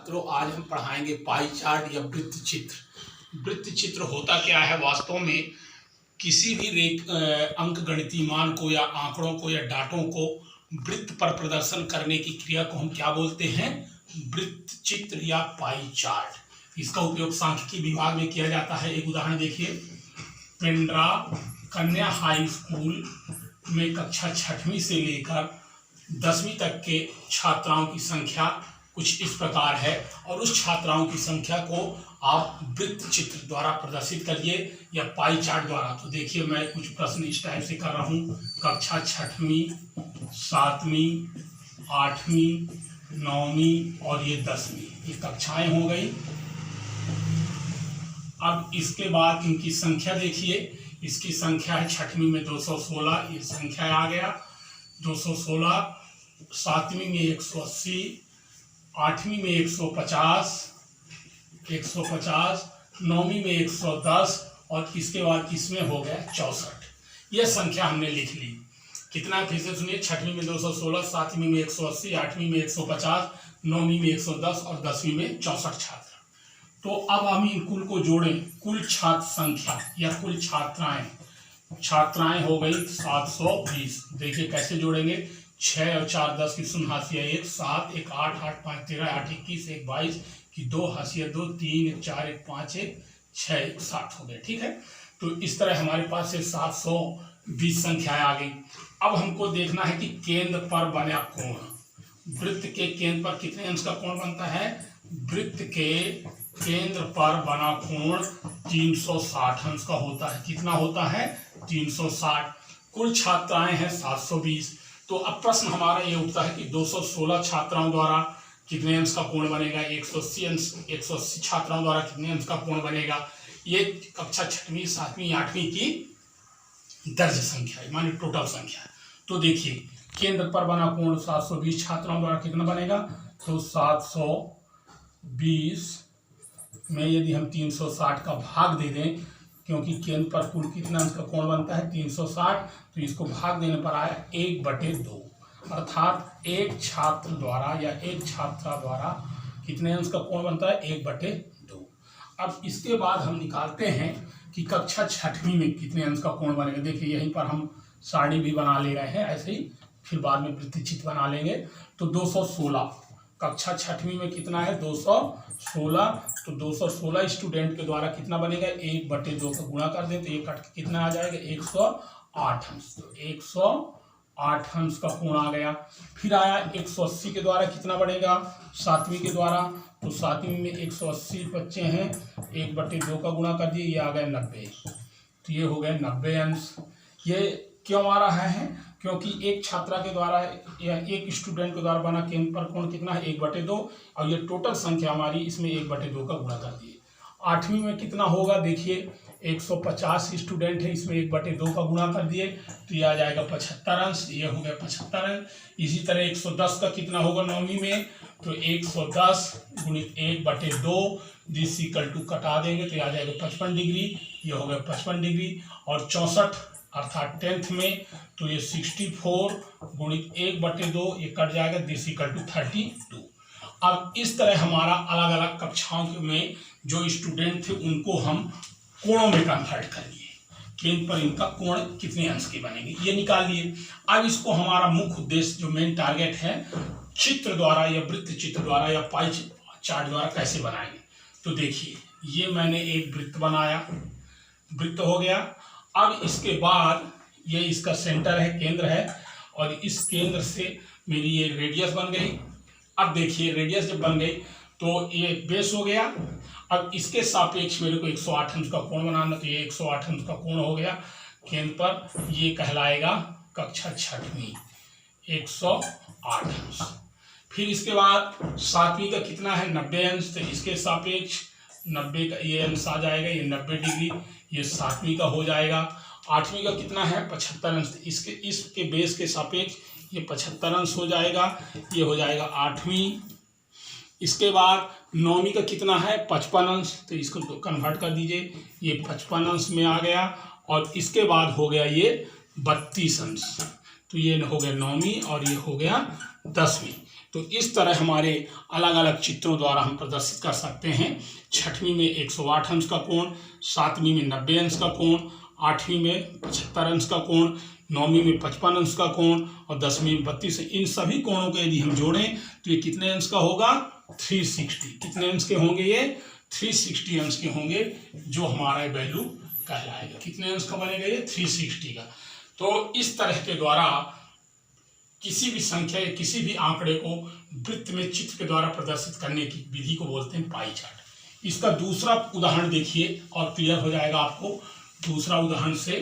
छात्रों, आज हम पढ़ाएंगे पाई चार्ट या वृत्त चित्र। वृत्त चित्र होता क्या है? वास्तव में किसी भी अंक गणितीय मान को या आंकड़ों को या डाटों को वृत्त पर प्रदर्शन करने की क्रिया को हम क्या बोलते हैं? वृत्त चित्र या पाई चार्ट। इसका उपयोग सांख्यिकी विभाग में किया जाता है। एक उदाहरण देखिए, पेंड्रा कन्या हाई स्कूल में कक्षा 6वीं से लेकर 10वीं तक के छात्राओं की संख्या कुछ इस प्रकार है और उस छात्राओं की संख्या को आप वृत्त चित्र द्वारा प्रदर्शित करिए या पाई चार्ट द्वारा। तो देखिए, मैं कुछ प्रश्न इस टाइप से कर रहा हूँ। कक्षा 6वीं, 7वीं, 8वीं, 9वीं और ये 10वीं, ये कक्षाएं हो गई। अब इसके बाद इनकी संख्या देखिए, इसकी संख्या है 6वीं में 216, ये संख्या आ गया 216। 7वीं में 180, 8वीं में 150, 9वीं में 110 और इसके बाद इसमें हो गया 64। यह संख्या हमने लिख ली। कितना फिर से सुनिए, 6वीं में 216, 7वीं में 180, 8वीं में 150, 9वीं में 110 और 10वीं में 64 छात्र। तो अब हम इन कुल को जोड़ें, कुल छात्र संख्या या कुल छात्राएं हो गई 720। देखिए कैसे जोड़ेंगे, 6 और 4 10 की शून्य हाशिया 1, 7 1 8 8 5 13 8 21 1 22 की 2 हाशिया 2, 3 1 4 1 5 1 6 1 7 हो गए। ठीक है, तो इस तरह हमारे पास से 720 संख्याएं आ गई। अब हमको देखना है कि केंद्र पर बना कोण, वृत्त के केंद्र पर कितने अंश का कोण बनता है? वृत्त के केंद्र पर बना कोण 360 अंश का होता है। कितना होता है? 360। कुल छात्राएं हैं 720। तो अब प्रश्न हमारा ये उठता है कि 216 छात्राओं द्वारा कितने अंश का कोण बनेगा? 180 छात्राओं द्वारा कितने अंश का कोण बनेगा? ये कक्षा 6वीं, 7वीं, 8वीं की दर्ज संख्या है, माने टोटल संख्या है। तो देखिए, केंद्र पर बना कोण 720 छात्राओं द्वारा कितना बनेगा? तो 720 में यदि हम 360 का भाग दे दें, क्योंकि केंद्र पर कुल कितना अंश का कोण बनता है? 360, तो इसको भाग देने पर आया 1/2, अर्थात एक छात्र द्वारा या एक छात्रा द्वारा कितने अंश का कोण बनता है? 1/2। अब इसके बाद हम निकालते हैं कि कक्षा 6वीं में कितने अंश का कोण बनेगा। देखिए, यहीं पर हम सारणी भी बना ले रहे हैं, ऐसे ही फिर बाद में वृत्त चित्र बना लेंगे। तो 216, कक्षा 6वीं में कितना है? 216। तो 216 स्टूडेंट के द्वारा कितना बनेगा? 1/2 का गुणा कर दें तो ये कट के कितना आ जाएगा? 108 अंश। तो 108 अंश का कोण आ गया। फिर आया 180 के द्वारा कितना बढ़ेगा? 7वीं के द्वारा, तो 7वीं में 180 बच्चे हैं, 1/2 का गुणा कर दिए, ये आ गया 90। तो ये हो गया 90 अंश। ये क्यों आ रहा है? क्योंकि एक छात्रा के द्वारा या एक स्टूडेंट के द्वारा बना केंद्र पर कोण कितना है? 1/2, और ये टोटल संख्या हमारी, इसमें 1/2 का गुणा कर दिए। 8वीं में कितना होगा? देखिए, 150 स्टूडेंट है, इसमें 1/2 का गुणा कर दिए, तो ये आ जाएगा 75 अंश। ये हो गया 75 अंश। इसी तरह 110 का कितना होगा 9वीं में? तो 110 गुणित 1/2 दिस इक्वल टू कटा देंगे तो ये आ जाएगा 55 डिग्री। ये हो गया 55 डिग्री। और 64 अर्थात 10th में, तो ये 64 गुणित 1/2, ये कट जाएगा, दिस इक्वल टू 32। अब इस तरह हमारा अलग अलग कक्षाओं में जो स्टूडेंट थे उनको हम कोणों में कन्वर्ट कर लिए, केंद्र पर इनका कोण कितने अंश के बनेंगे ये निकाल लिए। अब इसको हमारा मुख्य उद्देश्य जो मेन टारगेट है, चित्र द्वारा या वृत्त चित्र द्वारा या पाई चार्ट द्वारा कैसे बनाएंगे। तो देखिए, ये मैंने एक वृत्त बनाया, वृत्त हो गया। अब इसके बाद ये इसका सेंटर है, केंद्र है, और इस केंद्र से मेरी ये रेडियस बन गई। अब देखिए, रेडियस जब बन गई तो ये बेस हो गया। अब इसके सापेक्ष मेरे को 108 अंश का कोण बनाना, तो ये 108 अंश का कोण हो गया केंद्र पर। ये कहलाएगा कक्षा 6वीं, 108 अंश। फिर इसके बाद 7वीं का कितना है? 90 अंश, तो इसके सापेक्ष 90 का ये अंश आ जाएगा, ये 90 डिग्री, ये 7वीं का हो जाएगा। 8वीं का कितना है? 75 अंश, इसके बेस के सापेक्ष ये 75 अंश हो जाएगा, ये हो जाएगा 8वीं। इसके बाद 9वीं का कितना है? 55 अंश, तो इसको कन्वर्ट कर दीजिए, ये 55 अंश में आ गया। और इसके बाद हो गया ये 32 अंश, तो ये हो गया 9वीं और ये हो गया 10वीं। तो इस तरह हमारे अलग अलग चित्रों द्वारा हम प्रदर्शित कर सकते हैं। छठवीं में 108 अंश का कोण, सातवीं में 90 अंश का कोण, आठवीं में 75 अंश का कोण, नौवीं में 55 अंश का कोण और 10वीं में 32। इन सभी कोणों को यदि हम जोड़ें तो ये कितने अंश का होगा? 360। कितने अंश के होंगे ये? 360 अंश के होंगे, जो हमारा वैल्यू कहलाएगा। कितने अंश का बनेगा ये? 360 का। तो इस तरह के द्वारा किसी भी संख्या या किसी भी आंकड़े को वृत्त में चित्र के द्वारा प्रदर्शित करने की विधि को बोलते हैं पाई चार्ट। इसका दूसरा उदाहरण देखिए और क्लियर हो जाएगा आपको। दूसरा उदाहरण से,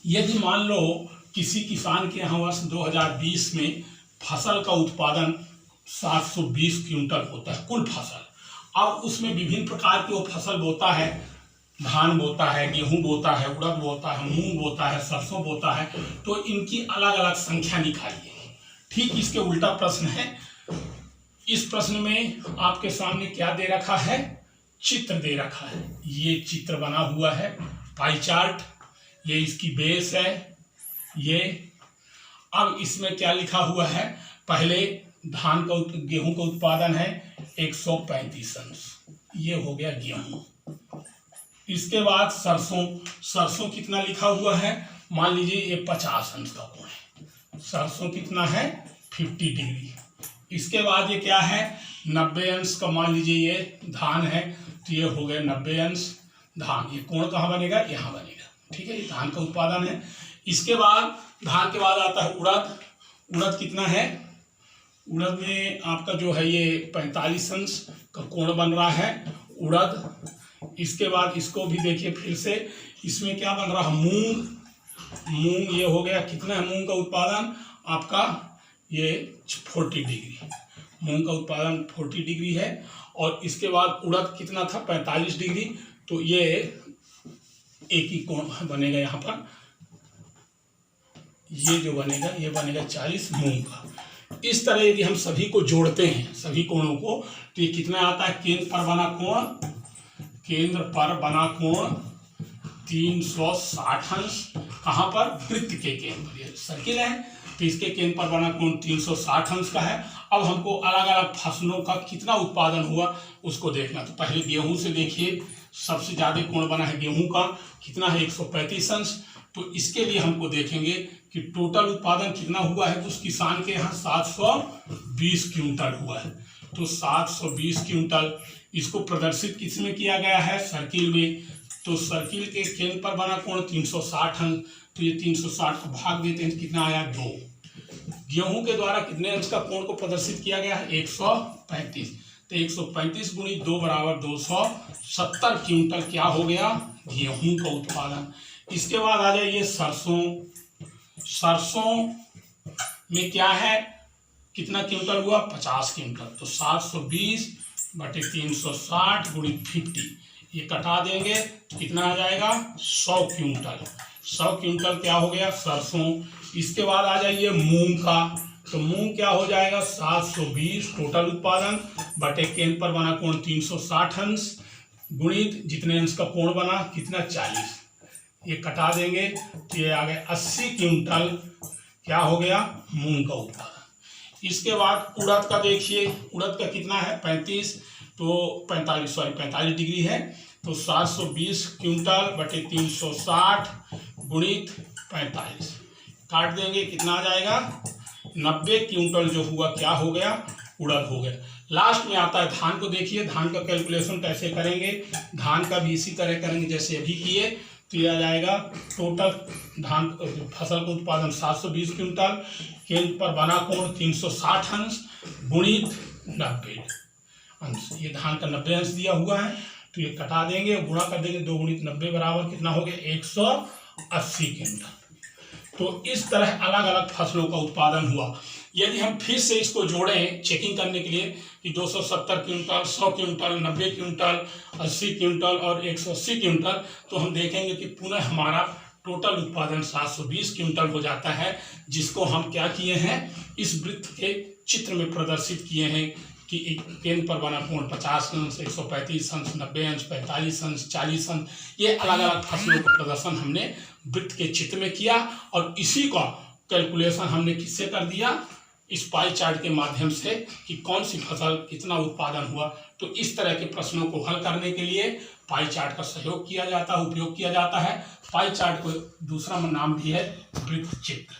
यदि मान लो किसी किसान के यहाँ वर्ष 2020 में फसल का उत्पादन 720 क्विंटल होता है, कुल फसल। अब उसमें विभिन्न प्रकार की वो फसल बोता है, धान बोता है, गेहूं बोता है, उड़द बोता है, मूंग बोता है, सरसों बोता है। तो इनकी अलग अलग संख्या निकालिए। ठीक इसके उल्टा प्रश्न है। इस प्रश्न में आपके सामने क्या दे रखा है? चित्र दे रखा है। ये चित्र बना हुआ है, पाई चार्ट। ये इसकी बेस है। ये अब इसमें क्या लिखा हुआ है? पहले धान का गेहूं का उत्पादन है 135 अंश, ये हो गया गेहूं। इसके बाद सरसों कितना लिखा हुआ है? मान लीजिए ये 50 अंश का कोण है। सरसों कितना है? 50 डिग्री। इसके बाद ये क्या है? 90 अंश का, मान लीजिए ये धान है, तो ये हो गया 90 अंश धान। ये कोण कहाँ बनेगा? यहाँ बनेगा। ठीक है, ये धान का उत्पादन है। इसके बाद धान के बाद आता है उड़द। उड़द कितना है? उड़द में आपका जो है ये 45 अंश का कोण बन रहा है उड़द। इसके बाद इसको भी देखिए फिर से, इसमें क्या बन रहा है? मूंग। ये हो गया, कितना है मूंग का उत्पादन आपका? ये 40 डिग्री। मूंग का उत्पादन 40 डिग्री है। और इसके बाद उड़द कितना था? 45 डिग्री। तो ये एक ही कोण बनेगा यहाँ पर। ये जो बनेगा ये बनेगा 40 मूंग का। इस तरह यदि हम सभी को जोड़ते हैं, सभी कोणों को, तो ये कितना आता है? केंद्र पर बना कोण 360 अंश। कहाँ पर? वृत्त के केंद्र पर। ये सर्किल है तो इसके केंद्र पर बना कोण 360 अंश का है। अब हमको अलग अलग फसलों का कितना उत्पादन हुआ उसको देखना। तो पहले गेहूं से देखिए, सबसे ज्यादा कोण बना है गेहूं का, कितना है? 135 अंश। तो इसके लिए हमको देखेंगे कि टोटल उत्पादन कितना हुआ है। तो उस किसान के यहाँ 720 क्विंटल हुआ है। तो 720 क्विंटल, इसको प्रदर्शित किस में किया गया है? सर्किल में। तो सर्किल के केंद्र पर बना कोण 360 अंश। तो ये 360 को भाग देते हैं, कितना आया? 2। गेहूं के द्वारा कितने अंश का कोण को प्रदर्शित किया गया है? 135। तो 135 गुणी 2 बराबर 270 क्विंटल क्या हो गया? गेहूं का उत्पादन। इसके बाद आ जाइए सरसों में क्या है? कितना क्विंटल हुआ? 50 क्विंटल। तो 720 बटे 360 गुणी 50, ये कटा देंगे, कितना आ जाएगा? 100 क्विंटल। 100 क्विंटल क्या हो गया? सरसों। इसके बाद आ जाइए मूंग का। तो मूंग क्या हो जाएगा? 720 टोटल उत्पादन बटे केंद्र पर बना कोण 360 अंश गुणित जितने अंश का कोण बना, कितना? 40, ये कटा देंगे, तो ये आ गया 80 क्विंटल क्या हो गया? मूंग का उत्पादन। इसके बाद उड़द का देखिए, उड़द का कितना है? 45 डिग्री है। तो 720 क्विंटल बटे 360 गुणित 45 काट देंगे, कितना आ जाएगा? 90 क्विंटल जो हुआ क्या हो गया? उड़द हो गया। लास्ट में आता है धान को। देखिए धान का कैलकुलेशन कैसे करेंगे। धान का भी इसी तरह करेंगे जैसे अभी किए। तो यह आ जाएगा टोटल धान फसल का उत्पादन 720 क्विंटल, केंद्र पर बना कोण 360 अंश गुणित 90 अंश। ये धान का 90 अंश दिया हुआ है, तो ये कटा देंगे, गुणा कर देंगे। 2 गुणित 90 बराबर कितना हो गया? 180 क्विंटल। तो इस तरह अलग अलग फसलों का उत्पादन हुआ। यदि हम फिर से इसको जोड़ें चेकिंग करने के लिए कि 270 क्विंटल, 100 क्विंटल, 90 क्विंटल, 80 क्विंटल और 180 क्विंटल, तो हम देखेंगे कि पुनः हमारा टोटल उत्पादन 720 क्विंटल हो जाता है, जिसको हम क्या किए हैं? इस वृत्त के चित्र में प्रदर्शित किए हैं कि एक केंद्र पर बना कोण 50 अंश, 135 अंश, 90 अंश, 45 अंश, 40 अंश, ये अलग अलग फसलों का प्रदर्शन हमने वृत्त के चित्र में किया। और इसी का कैलकुलेशन हमने किससे कर दिया? इस पाई चार्ट के माध्यम से कि कौन सी फसल कितना उत्पादन हुआ। तो इस तरह के प्रश्नों को हल करने के लिए पाई चार्ट का सहयोग किया जाता है, उपयोग किया जाता है। पाई चार्ट को दूसरा नाम भी है वृत्त चित्र।